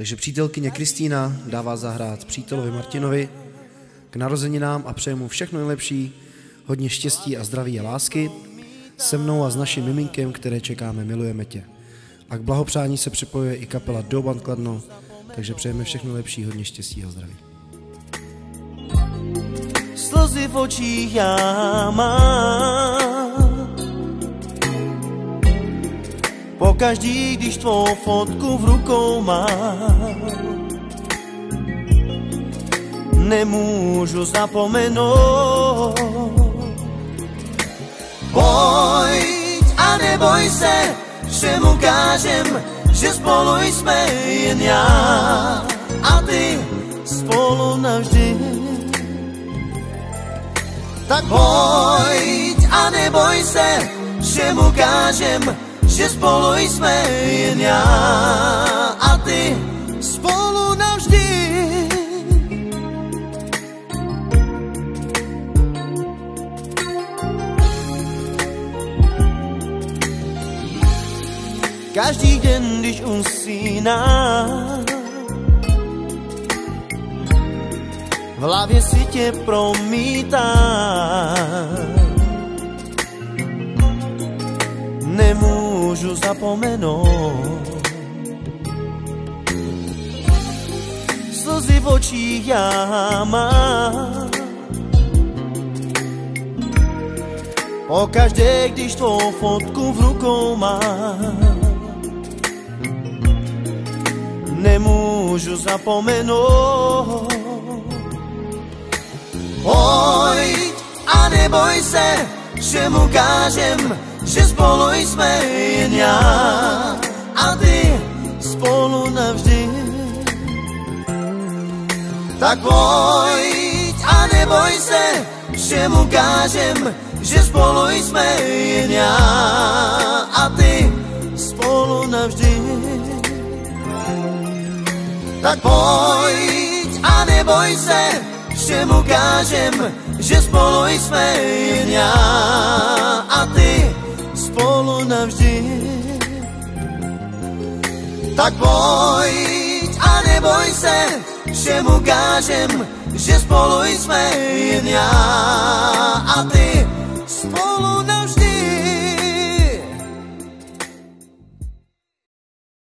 Takže přítelkyně Kristýna dává zahrát přítelovi Martinovi k narozeninám a přeje mu všechno nejlepší, hodně štěstí a zdraví a lásky, se mnou a s naším miminkem, které čekáme, milujeme tě. A k blahopřání se připojuje i kapela Doban Kladno, takže přejeme všechno lepší, hodně štěstí a zdraví. Slzy v očích já mám, pokaždý, když tvou fotku v rukou mám, nemůžu zapomenout. Pojď a neboj se, všem ukážem, že spolu jsme jen já a ty spolu navždy. Tak pojď a neboj se, všem ukážem, že spolu jsme jen já a ty spolu navždy. Každý den, když usínám, v hlavě si tě promítám, nemůžu zapomenout. Slzy v očích já mám, pokaždé, když tvou fotku v rukou mám, nemůžu zapomenout. Pojď a neboj se, všem ukážem, že spolu jsme jen já a ty spolu navždy. Tak pojď a neboj se, všem ukážem, že spolu jsme jen já a ty spolu navždy. Tak pojď a neboj se, všem ukážem, že spolu jsme jen já a ty spolu navždy. Tak pojď a neboj se, všem ukážem, že spolu jsme jen já a ty